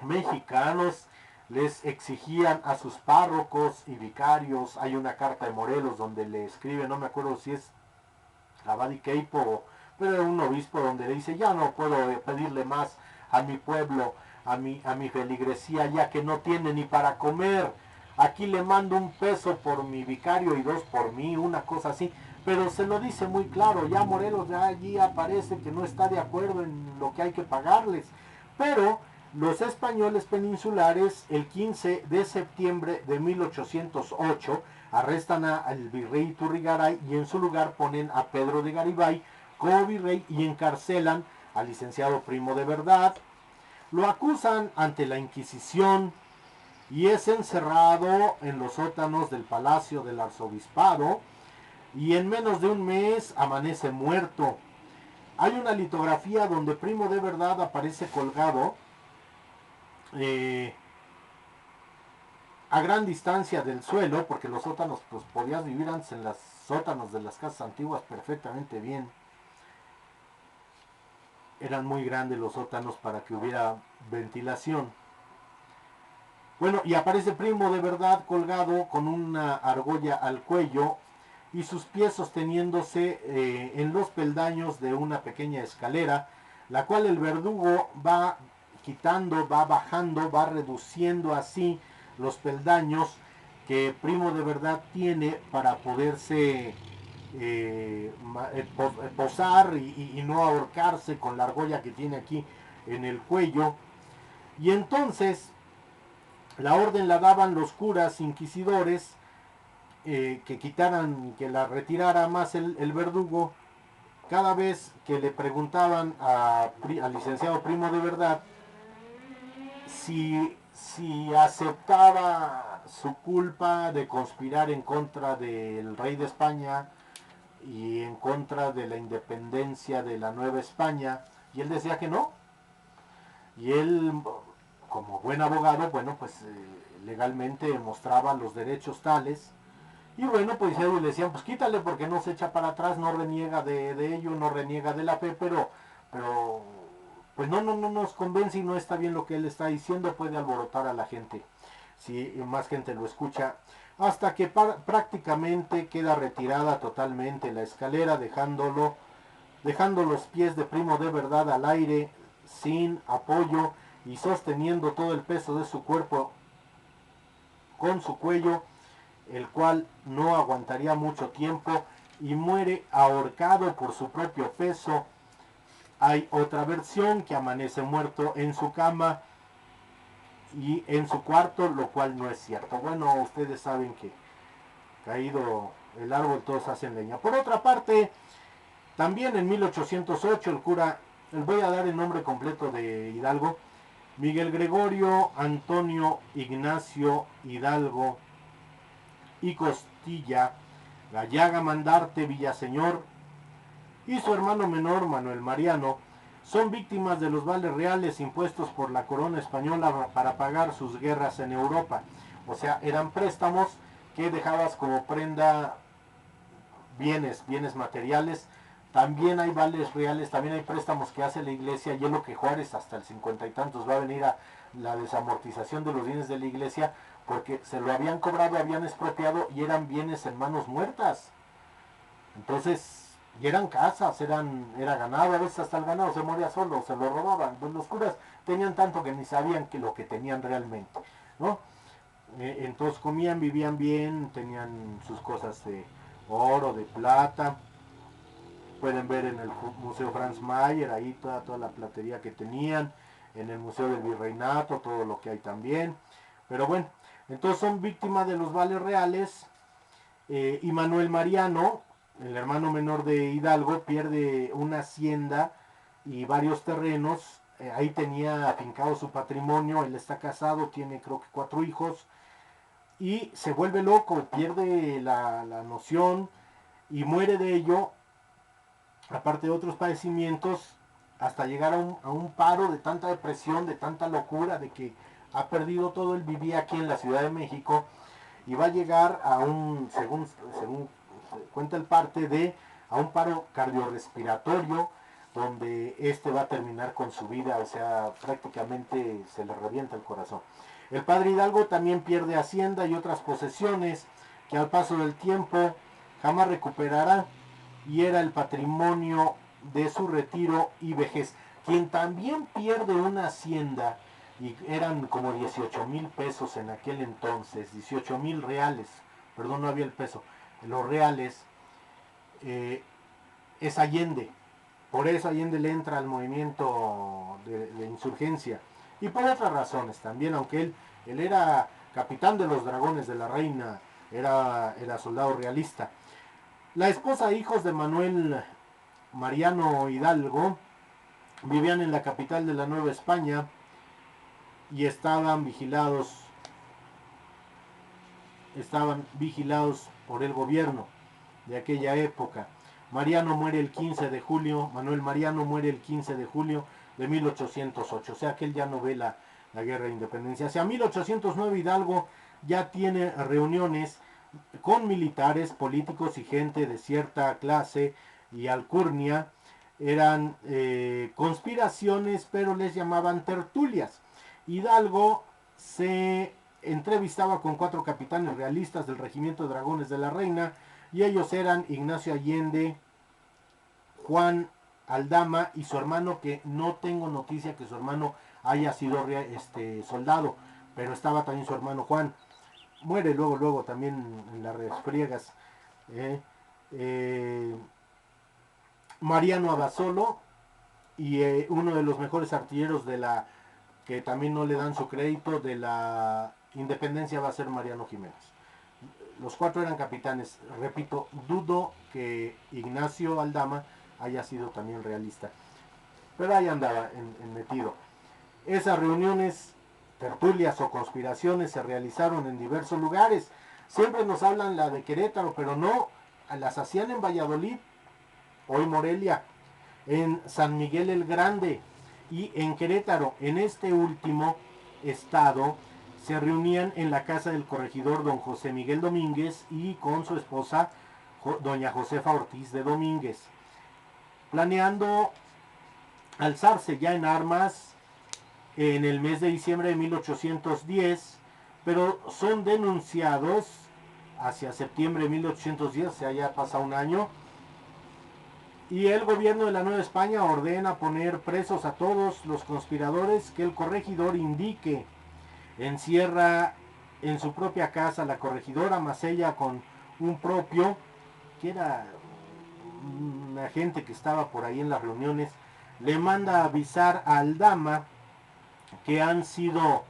mexicanos les exigían a sus párrocos y vicarios. Hay una carta de Morelos donde le escribe, no me acuerdo si es Abadi Keipo, pero era un obispo, donde le dice: ya no puedo pedirle más a mi pueblo, a mi feligresía, ya que no tiene ni para comer. Aquí le mando un peso por mi vicario y 2 por mí, una cosa así. Pero se lo dice muy claro, ya Morelos ya allí aparece que no está de acuerdo en lo que hay que pagarles. Pero los españoles peninsulares, el 15 de septiembre de 1808, arrestan al virrey Iturrigaray y en su lugar ponen a Pedro de Garibay como virrey y encarcelan al licenciado Primo de Verdad. Lo acusan ante la Inquisición y es encerrado en los sótanos del Palacio del Arzobispado, y en menos de un mes amanece muerto. Hay una litografía donde Primo de Verdad aparece colgado a gran distancia del suelo, porque los sótanos, pues podías vivir antes en los sótanos de las casas antiguas perfectamente bien. Eran muy grandes los sótanos para que hubiera ventilación. Bueno, y aparece Primo de Verdad colgado con una argolla al cuello y sus pies sosteniéndose en los peldaños de una pequeña escalera, la cual el verdugo va quitando, va bajando, va reduciendo así los peldaños que Primo de Verdad tiene para poderse posar y no ahorcarse con la argolla que tiene aquí en el cuello. Y entonces la orden la daban los curas inquisidores, que quitaran, que la retirara más el verdugo, cada vez que le preguntaban al licenciado Primo de Verdad si aceptaba su culpa de conspirar en contra del rey de España y en contra de la independencia de la Nueva España, y él decía que no. Y él, como buen abogado, bueno, pues legalmente mostraba los derechos tales. Y bueno, pues ellos le decían, pues quítale porque no se echa para atrás, no reniega de ello, no reniega de la fe, pero pues no nos convence y no está bien lo que él está diciendo, puede alborotar a la gente, si más gente lo escucha, hasta que prácticamente queda retirada totalmente la escalera, dejando los pies de Primo de Verdad al aire, sin apoyo y sosteniendo todo el peso de su cuerpo con su cuello, el cual no aguantaría mucho tiempo y muere ahorcado por su propio peso. Hay otra versión que amanece muerto en su cama y en su cuarto, lo cual no es cierto. Bueno, ustedes saben que caído el árbol todos hacen leña. Por otra parte, también en 1808 el cura, les voy a dar el nombre completo de Hidalgo, Miguel Gregorio Antonio Ignacio Hidalgo y Costilla, Gallaga Mandarte Villaseñor y su hermano menor Manuel Mariano son víctimas de los vales reales impuestos por la corona española para pagar sus guerras en Europa. O sea, eran préstamos que dejabas como prenda bienes materiales. También hay vales reales, también hay préstamos que hace la iglesia, y es lo que Juárez hasta el 50 y tantos va a venir a la desamortización de los bienes de la iglesia, porque se lo habían cobrado, habían expropiado y eran bienes en manos muertas. Entonces, y eran casas, era ganado, a veces hasta el ganado se moría solo, se lo robaban. Pues los curas tenían tanto que ni sabían que lo que tenían realmente, ¿no? Entonces comían, vivían bien, tenían sus cosas de oro, de plata. Pueden ver en el Museo Franz Mayer, ahí toda la platería que tenían, en el Museo del Virreinato, todo lo que hay también. Pero bueno, entonces son víctimas de los vales reales. Y Manuel Mariano, el hermano menor de Hidalgo, pierde una hacienda y varios terrenos. Ahí tenía afincado su patrimonio, él está casado, tiene creo que 4 hijos, y se vuelve loco, pierde la noción y muere de ello, aparte de otros padecimientos, hasta llegar a un paro de tanta depresión, de tanta locura, de que ha perdido todo. Él vivía aquí en la Ciudad de México y va a llegar a según cuenta el parte, a un paro cardiorrespiratorio, donde este va a terminar con su vida, o sea, prácticamente se le revienta el corazón. El padre Hidalgo también pierde hacienda y otras posesiones que al paso del tiempo jamás recuperará, y era el patrimonio de su retiro y vejez. Quien también pierde una hacienda, y eran como 18,000 pesos en aquel entonces, 18,000 reales, perdón, no había el peso, los reales, es Allende. Por eso Allende le entra al movimiento de insurgencia, y por otras razones también, aunque él era capitán de los dragones de la reina, era soldado realista. La esposa e hijos de Manuel Mariano Hidalgo vivían en la capital de la Nueva España y estaban vigilados por el gobierno de aquella época. Manuel Mariano muere el 15 de julio de 1808, o sea que él ya no ve la guerra de independencia. Hacia 1809 Hidalgo ya tiene reuniones con militares, políticos y gente de cierta clase y alcurnia. Eran conspiraciones, pero les llamaban tertulias. Hidalgo se entrevistaba con 4 capitanes realistas del regimiento de dragones de la reina, y ellos eran Ignacio Allende, Juan Aldama y su hermano, que no tengo noticia que su hermano haya sido soldado, pero estaba también su hermano Juan. Muere luego también en las refriegas. Mariano Abasolo, y uno de los mejores artilleros que también no le dan su crédito, de la independencia, va a ser Mariano Jiménez. Los 4 eran capitanes. Repito, dudo que Ignacio Aldama haya sido también realista. Pero ahí andaba metido. Esas reuniones, tertulias o conspiraciones se realizaron en diversos lugares. Siempre nos hablan la de Querétaro, pero no, las hacían en Valladolid, hoy Morelia, en San Miguel el Grande y en Querétaro. En este último estado se reunían en la casa del corregidor don José Miguel Domínguez y con su esposa doña Josefa Ortiz de Domínguez, planeando alzarse ya en armas en el mes de diciembre de 1810, pero son denunciados hacia septiembre de 1810, o sea, ya pasa un año, y el gobierno de la Nueva España ordena poner presos a todos los conspiradores que el corregidor indique. Encierra en su propia casa la corregidora Macella con un propio, que era un agente que estaba por ahí en las reuniones, le manda avisar a Aldama que han sido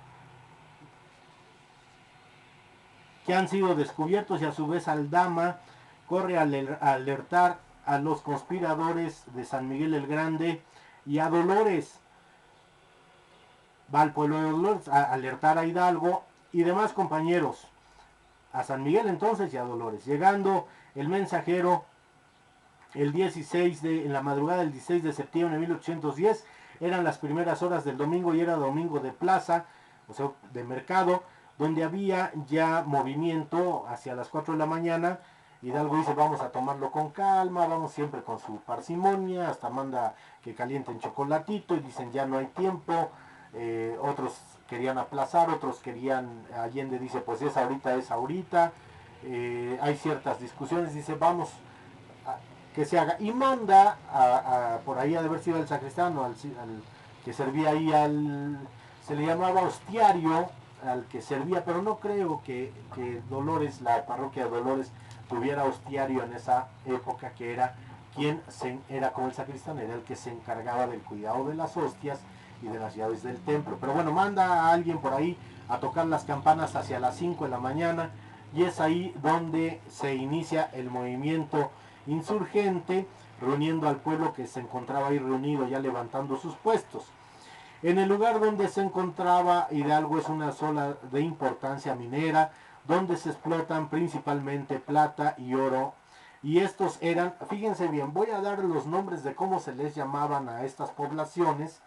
descubiertos, y a su vez Aldama corre a alertar a los conspiradores de San Miguel el Grande y a Dolores. Va al pueblo de Dolores a alertar a Hidalgo y demás compañeros, a San Miguel entonces y a Dolores. Llegando el mensajero en la madrugada del 16 de septiembre de 1810, eran las primeras horas del domingo y era domingo de plaza, o sea, de mercado, donde había ya movimiento hacia las 4 de la mañana. Hidalgo dice, vamos a tomarlo con calma, vamos siempre con su parsimonia, hasta manda que calienten chocolatito y dicen ya no hay tiempo. Otros querían aplazar, otros querían, Allende dice pues es ahorita, hay ciertas discusiones, dice vamos que se haga, y manda por ahí, ha de haber sido el sacristán o al que servía ahí, se le llamaba hostiario al que servía, pero no creo que Dolores, la parroquia de Dolores, tuviera hostiario en esa época, que era era como el sacristán, era el que se encargaba del cuidado de las hostias y de las llaves del templo. Pero bueno, manda a alguien por ahí a tocar las campanas hacia las 5 de la mañana, y es ahí donde se inicia el movimiento insurgente, reuniendo al pueblo que se encontraba ahí reunido, ya levantando sus puestos. En el lugar donde se encontraba Hidalgo es una zona de importancia minera, donde se explotan principalmente plata y oro. Y estos eran, fíjense bien, voy a dar los nombres de cómo se les llamaban a estas poblaciones,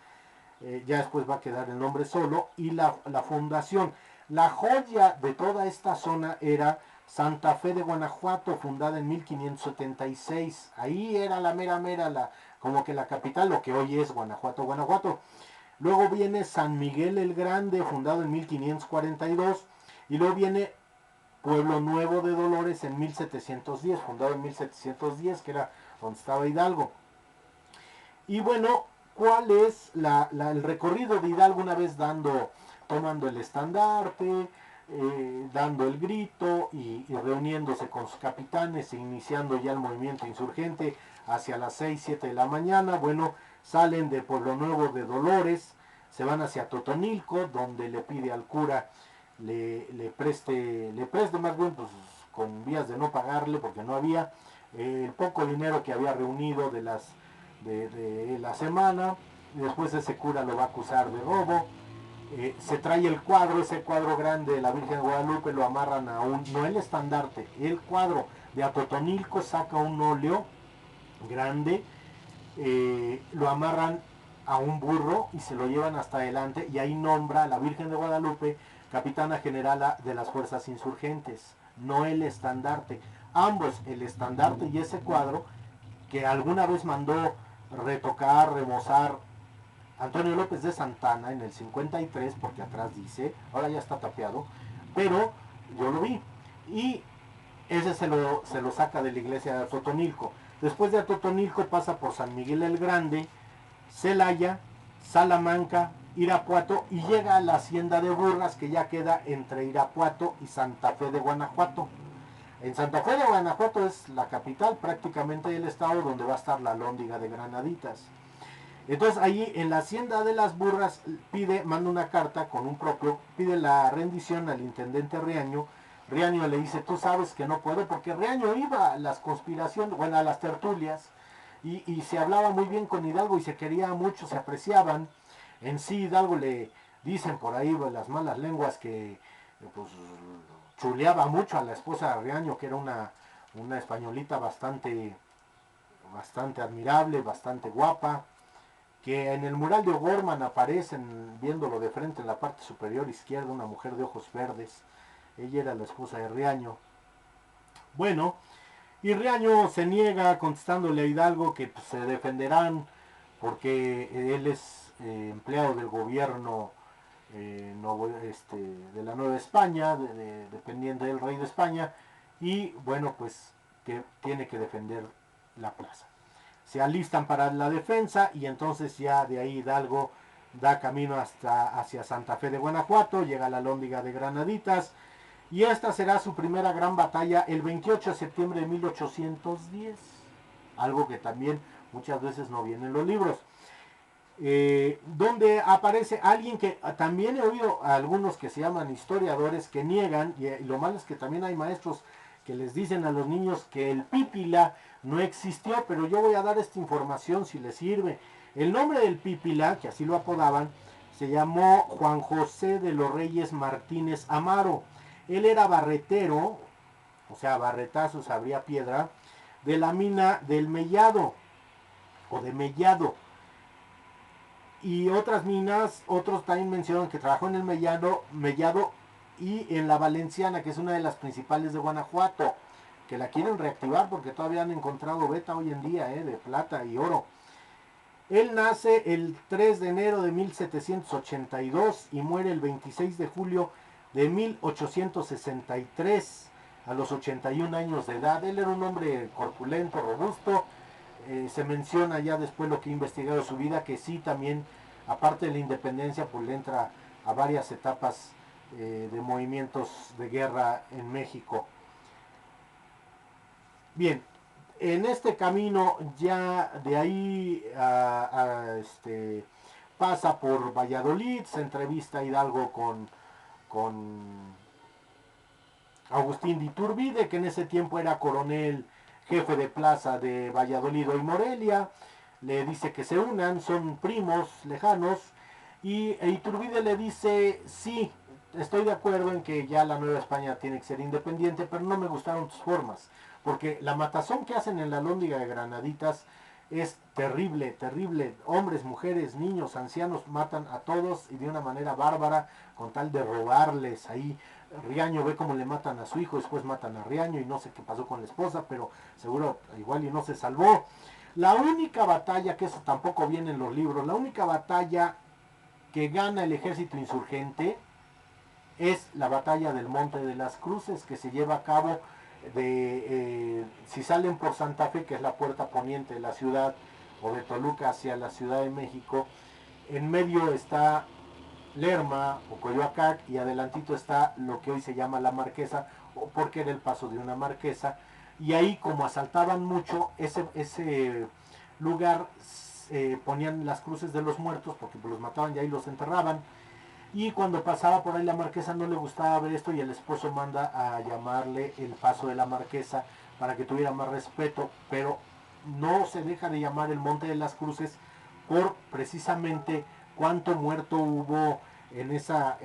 ya después va a quedar el nombre solo, y la fundación. La joya de toda esta zona era Santa Fe de Guanajuato, fundada en 1576. Ahí era la mera, como que la capital, lo que hoy es Guanajuato. Luego viene San Miguel el Grande, fundado en 1542. Y luego viene Pueblo Nuevo de Dolores en 1710, fundado en 1710, que era donde estaba Hidalgo. Y bueno, ¿cuál es el recorrido de Hidalgo una vez tomando el estandarte, dando el grito y reuniéndose con sus capitanes e iniciando ya el movimiento insurgente hacia las 6, 7 de la mañana? Bueno, salen de Pueblo Nuevo de Dolores, se van hacia Totonilco, donde le pide al cura le preste más bien, pues con vías de no pagarle, porque no había el poco dinero que había reunido de la semana. Después ese cura lo va a acusar de robo. Se trae ese cuadro grande de la Virgen de Guadalupe, lo amarran no el estandarte, el cuadro de Atotonilco, saca un óleo grande, lo amarran a un burro y se lo llevan hasta adelante, y ahí nombra a la Virgen de Guadalupe capitana generala de las fuerzas insurgentes, no el estandarte. Ambos, el estandarte y ese cuadro, que alguna vez mandó retocar, remozar Antonio López de Santana en el 53, porque atrás dice, ahora ya está tapeado, pero yo lo vi, y ese se lo saca de la iglesia de Atotonilco. Después de Atotonilco pasa por San Miguel el Grande, Celaya, Salamanca, Irapuato, y llega a la hacienda de Burras, que ya queda entre Irapuato y Santa Fe de Guanajuato. En Santa Fe de Guanajuato es la capital prácticamente del estado, donde va a estar la Alhóndiga de Granaditas. Entonces ahí en la hacienda de las Burras manda una carta con un propio, pide la rendición al intendente Riaño. Riaño le dice, tú sabes que no puedo, porque Riaño iba a las conspiraciones, bueno, a las tertulias, y se hablaba muy bien con Hidalgo y se quería mucho, se apreciaban. En sí Hidalgo le dicen por ahí las malas lenguas que pues chuleaba mucho a la esposa de Riaño, que era una españolita bastante admirable, bastante guapa, que en el mural de O'Gorman aparecen, viéndolo de frente en la parte superior izquierda, una mujer de ojos verdes. Ella era la esposa de Riaño. Bueno, y Riaño se niega contestándole a Hidalgo que pues, se defenderán porque él es empleado del gobierno de la Nueva España, dependiente del rey de España, y bueno, pues que tiene que defender la plaza. Se alistan para la defensa y entonces ya de ahí Hidalgo da camino hacia Santa Fe de Guanajuato, llega a la Lóndiga de Granaditas, y esta será su primera gran batalla el 28 de septiembre de 1810, algo que también muchas veces no viene en los libros. Donde aparece alguien que también he oído a algunos que se llaman historiadores que niegan, y lo malo es que también hay maestros que les dicen a los niños que el Pípila no existió, pero yo voy a dar esta información si les sirve. El nombre del Pípila, que así lo apodaban, se llamó Juan José de los Reyes Martínez Amaro. Él era barretero, o sea, barretazos, abría piedra, de la mina del Mellado, o de Mellado. Y otras minas, otros también mencionan que trabajó en el Mellado y en la Valenciana, que es una de las principales de Guanajuato, que la quieren reactivar porque todavía han encontrado beta hoy en día, de plata y oro. Él nace el 3 de enero de 1782 y muere el 26 de julio de 1863 a los 81 años de edad. Él era un hombre corpulento, robusto. Se menciona ya después lo que he investigado de su vida, que sí también, aparte de la independencia, pues le entra a varias etapas de movimientos de guerra en México. Bien, en este camino ya de ahí pasa por Valladolid, se entrevista Hidalgo con Agustín de Iturbide, que en ese tiempo era coronel jefe de plaza de Valladolid y Morelia. Le dice que se unan, son primos lejanos, y Iturbide le dice, sí, estoy de acuerdo en que ya la Nueva España tiene que ser independiente, pero no me gustaron tus formas, porque la matazón que hacen en la Lóndiga de Granaditas es terrible, terrible. Hombres, mujeres, niños, ancianos matan a todos y de una manera bárbara con tal de robarles ahí. Riaño ve cómo le matan a su hijo, después matan a Riaño y no sé qué pasó con la esposa, pero seguro igual y no se salvó. La única batalla, que eso tampoco viene en los libros, la única batalla que gana el ejército insurgente es la batalla del Monte de las Cruces, que se lleva a cabo si salen por Santa Fe, que es la puerta poniente de la ciudad, o de Toluca hacia la Ciudad de México. En medio está Lerma o Coyoacac y adelantito está lo que hoy se llama la Marquesa, porque era el paso de una marquesa. Y ahí, como asaltaban mucho ese lugar, ponían las cruces de los muertos porque los mataban y ahí los enterraban. Y cuando pasaba por ahí la marquesa no le gustaba ver esto y el esposo manda a llamarle el paso de la marquesa para que tuviera más respeto, pero no se deja de llamar el Monte de las Cruces por precisamente cuánto muerto hubo en esa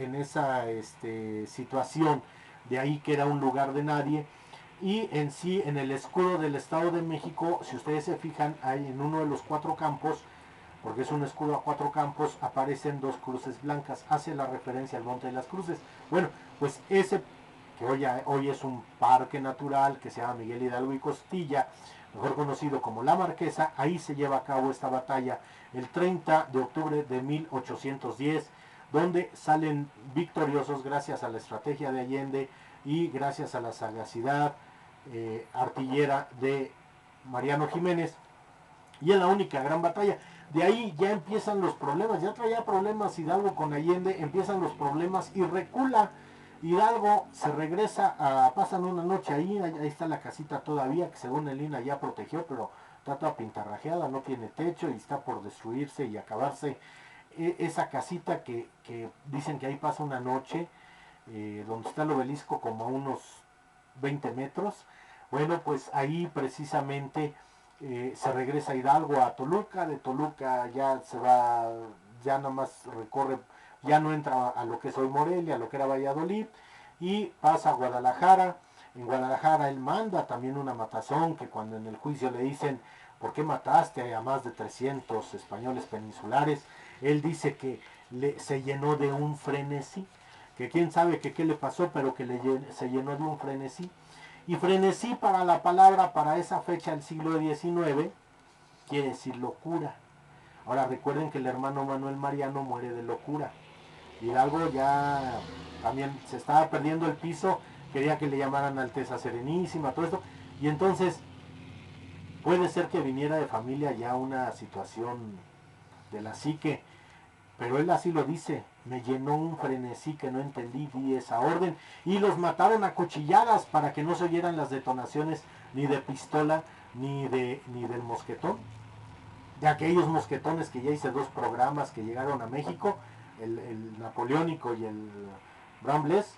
situación. De ahí que era un lugar de nadie. Y en sí, en el escudo del Estado de México, si ustedes se fijan, hay en uno de los 4 campos, porque es un escudo a 4 campos, aparecen 2 cruces blancas, hace la referencia al Monte de las Cruces. Bueno, pues ese, que hoy es un parque natural que se llama Miguel Hidalgo y Costilla, mejor conocido como La Marquesa, ahí se lleva a cabo esta batalla el 30 de octubre de 1810, donde salen victoriosos gracias a la estrategia de Allende y gracias a la sagacidad artillera de Mariano Jiménez, y es la única gran batalla. De ahí ya empiezan los problemas, ya traía problemas Hidalgo con Allende, empiezan los problemas y recula Hidalgo, se regresa, pasan una noche ahí está la casita todavía, que según Elina ya protegió, pero está toda pintarrajeada, no tiene techo y está por destruirse y acabarse esa casita que dicen que ahí pasa una noche, donde está el obelisco como a unos 20 metros. Bueno, pues ahí precisamente se regresa a Hidalgo, a Toluca, de Toluca ya se va, ya nada más recorre, ya no entra a lo que es hoy Morelia, a lo que era Valladolid, y pasa a Guadalajara. En Guadalajara él manda también una matazón, que cuando en el juicio le dicen, ¿por qué mataste a más de 300 españoles peninsulares? Él dice que se llenó de un frenesí, que quién sabe que qué le pasó, pero que se llenó de un frenesí. Y frenesí para la palabra, para esa fecha del siglo XIX, quiere decir locura. Ahora recuerden que el hermano Manuel Mariano muere de locura. Hidalgo ya también se estaba perdiendo el piso, quería que le llamaran Alteza Serenísima, todo esto. Y entonces puede ser que viniera de familia ya una situación de la psique, pero él así lo dice, me llenó un frenesí que no entendí, di esa orden, y los mataron a cuchilladas para que no se oyeran las detonaciones ni de pistola ni del mosquetón. De aquellos mosquetones que ya hice 2 programas que llegaron a México, el napoleónico y el Brambles,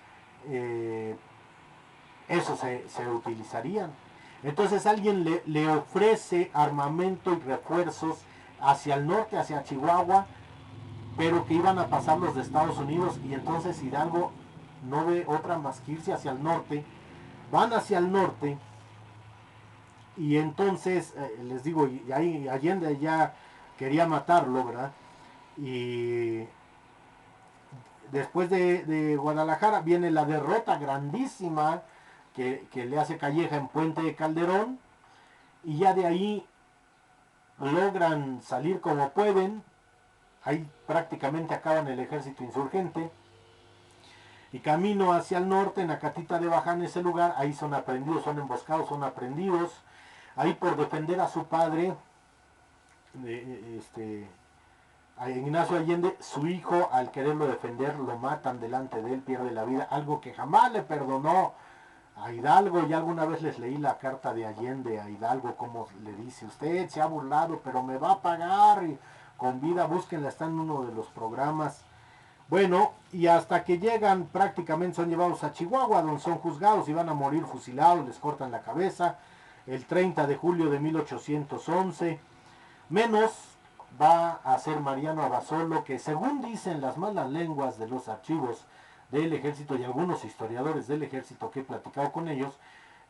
eso se utilizarían. Entonces alguien le ofrece armamento y refuerzos hacia el norte, hacia Chihuahua, pero que iban a pasar los de Estados Unidos, y entonces Hidalgo no ve otra más que irse hacia el norte. Van hacia el norte y entonces les digo, y ahí Allende ya quería matarlo, ¿verdad? Y después de Guadalajara viene la derrota grandísima que le hace Calleja en Puente de Calderón, y ya de ahí logran salir como pueden. Ahí prácticamente acaban el ejército insurgente. Y camino hacia el norte, en Acatita de Baján, ese lugar, ahí son aprendidos, son emboscados, son aprendidos. Ahí por defender a su padre, a Ignacio Allende, su hijo, al quererlo defender, lo matan delante de él, pierde la vida, algo que jamás le perdonó a Hidalgo. Y alguna vez les leí la carta de Allende a Hidalgo, como le dice, usted se ha burlado, pero me va a pagar, y con vida, búsquenla, está en uno de los programas. Bueno, y hasta que llegan, prácticamente son llevados a Chihuahua, donde son juzgados y van a morir fusilados, les cortan la cabeza, el 30 de julio de 1811. Menos va a ser Mariano Abasolo, que según dicen las malas lenguas de los archivos del ejército y algunos historiadores del ejército que he platicado con ellos,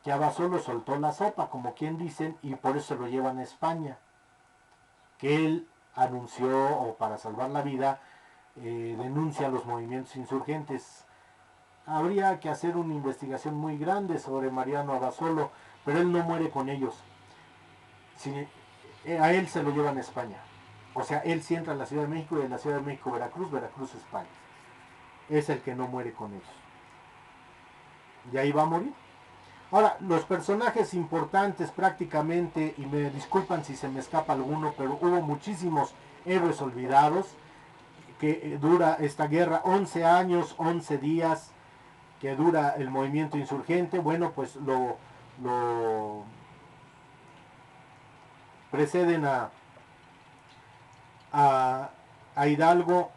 que Abasolo soltó la sopa, como quien dicen, y por eso lo llevan a España, que él anunció, o para salvar la vida, denuncia los movimientos insurgentes. Habría que hacer una investigación muy grande sobre Mariano Abasolo, pero él no muere con ellos. Si, a él se lo llevan a España. O sea, él sí entra a la Ciudad de México, y de la Ciudad de México Veracruz, Veracruz España. Es el que no muere con ellos. Y ahí va a morir. Ahora, los personajes importantes prácticamente, y me disculpan si se me escapa alguno, pero hubo muchísimos héroes olvidados, que dura esta guerra 11 años, 11 días, que dura el movimiento insurgente. Bueno, pues lo preceden a Hidalgo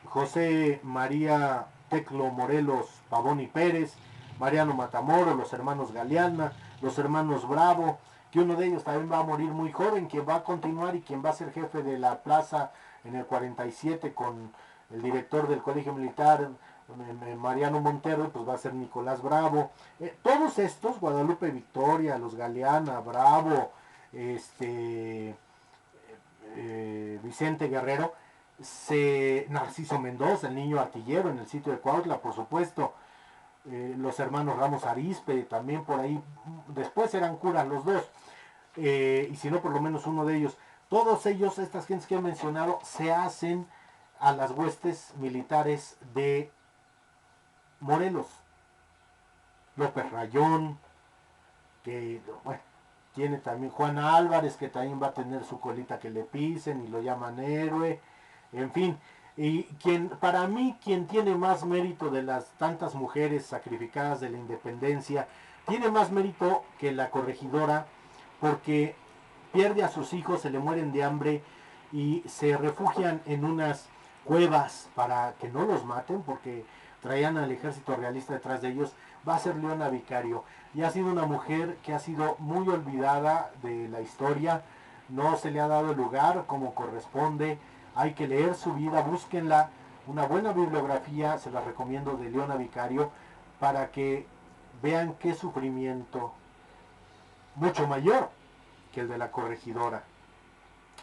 José María Teclo Morelos Pavón y Pérez, Mariano Matamoros, los hermanos Galeana, los hermanos Bravo, que uno de ellos también va a morir muy joven, quien va a continuar y quien va a ser jefe de la plaza en el 47 con el director del Colegio Militar, Mariano Montero, pues va a ser Nicolás Bravo. Todos estos, Guadalupe Victoria, los Galeana, Bravo, Vicente Guerrero, Narciso Mendoza, el niño artillero en el sitio de Cuautla, por supuesto, los hermanos Ramos Arizpe, también por ahí, después eran curas los dos, y si no por lo menos uno de ellos. Todos ellos, estas gentes que he mencionado, se hacen a las huestes militares de Morelos. López Rayón, que bueno, tiene también Juana Álvarez, que también va a tener su colita que le pisen y lo llaman héroe, en fin. Y para mí, quien tiene más mérito de las tantas mujeres sacrificadas de la independencia, tiene más mérito que la corregidora, porque pierde a sus hijos, se le mueren de hambre y se refugian en unas cuevas para que no los maten, porque traían al ejército realista detrás de ellos, va a ser Leona Vicario. Y ha sido una mujer que ha sido muy olvidada de la historia, no se le ha dado lugar como corresponde, hay que leer su vida, búsquenla, una buena bibliografía, se la recomiendo, de Leona Vicario, para que vean qué sufrimiento, mucho mayor que el de la corregidora.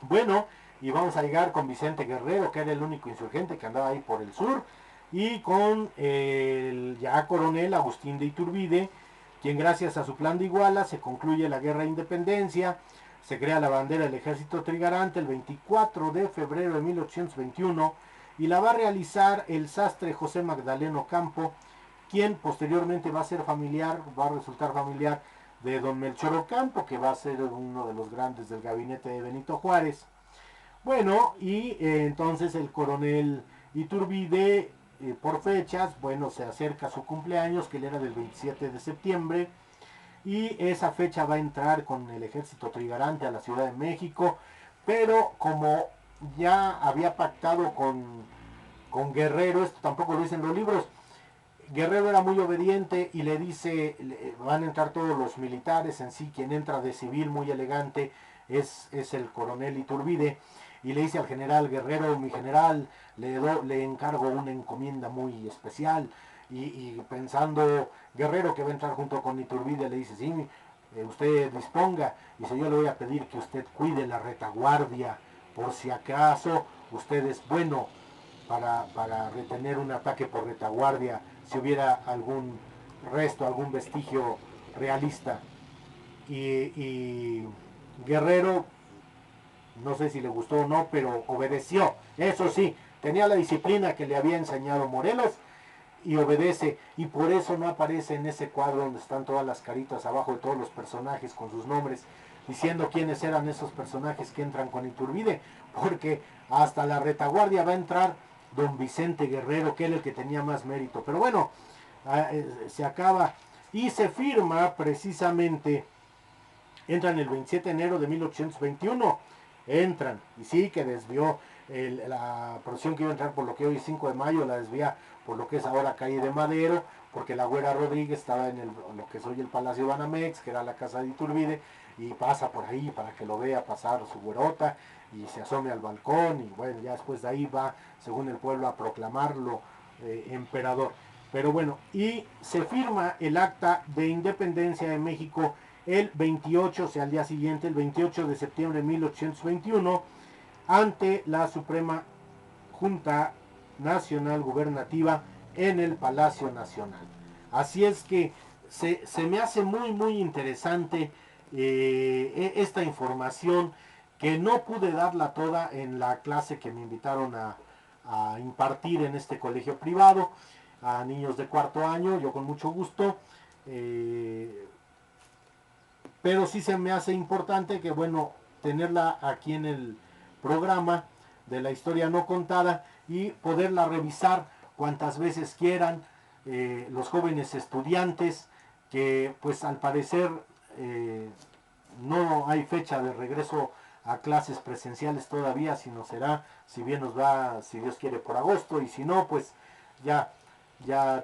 Bueno, y vamos a llegar con Vicente Guerrero, que era el único insurgente que andaba ahí por el sur, y con el ya coronel Agustín de Iturbide, quien gracias a su plan de Iguala se concluye la guerra de independencia, se crea la bandera del ejército trigarante el 24 de febrero de 1821, y la va a realizar el sastre José Magdaleno Campo, quien posteriormente va a ser familiar, va a resultar familiar de don Melchor Ocampo, que va a ser uno de los grandes del gabinete de Benito Juárez. Bueno, y entonces el coronel Iturbide, por fechas, bueno, se acerca a su cumpleaños, que él era del 27 de septiembre, y esa fecha va a entrar con el ejército trigarante a la Ciudad de México, pero como ya había pactado con Guerrero, esto tampoco lo dicen los libros, Guerrero era muy obediente y le dice, van a entrar todos los militares, en sí quien entra de civil muy elegante es el coronel Iturbide, y le dice al general Guerrero, mi general, le encargo una encomienda muy especial, y pensando Guerrero que va a entrar junto con Iturbide, le dice, sí, usted disponga, dice, yo le voy a pedir que usted cuide la retaguardia, por si acaso usted es bueno para retener un ataque por retaguardia, si hubiera algún resto, algún vestigio realista. Y Guerrero, no sé si le gustó o no, pero obedeció. Eso sí, tenía la disciplina que le había enseñado Morelos y obedece. Y por eso no aparece en ese cuadro donde están todas las caritas abajo de todos los personajes con sus nombres, diciendo quiénes eran esos personajes que entran con Iturbide, porque hasta la retaguardia va a entrar don Vicente Guerrero, que era el que tenía más mérito. Pero bueno, se acaba y se firma precisamente, entran el 27 de enero de 1821, entran, y sí que desvió la procesión que iba a entrar por lo que hoy es 5 de mayo, la desvía por lo que es ahora calle de Madero, porque la Güera Rodríguez estaba en lo que es hoy el Palacio Banamex, que era la casa de Iturbide, y pasa por ahí para que lo vea pasar su güerota, y se asome al balcón, y bueno, ya después de ahí va, según el pueblo, a proclamarlo emperador. Pero bueno, y se firma el acta de independencia de México el 28, o sea, al día siguiente, el 28 de septiembre de 1821, ante la Suprema Junta Nacional Gubernativa en el Palacio Nacional. Así es que se me hace muy interesante esta información, que no pude darla toda en la clase que me invitaron a impartir en este colegio privado a niños de cuarto año, yo con mucho gusto, pero sí se me hace importante que, bueno, tenerla aquí en el programa de la historia no contada y poderla revisar cuantas veces quieran los jóvenes estudiantes, que pues al parecer no hay fecha de regreso a clases presenciales todavía, sino será, si bien nos va, si Dios quiere, por agosto, y si no, pues ya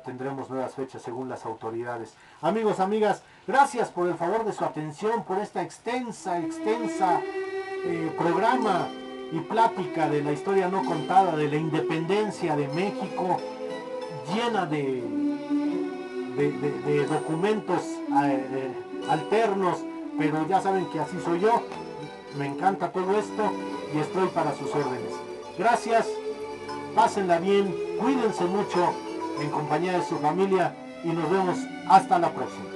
tendremos nuevas fechas según las autoridades. Amigos, amigas, gracias por el favor de su atención, por esta extensa programa y plática de la historia no contada, de la independencia de México, llena de documentos alternos, pero ya saben que así soy yo, me encanta todo esto y estoy para sus órdenes. Gracias, pásenla bien, cuídense mucho en compañía de su familia y nos vemos hasta la próxima.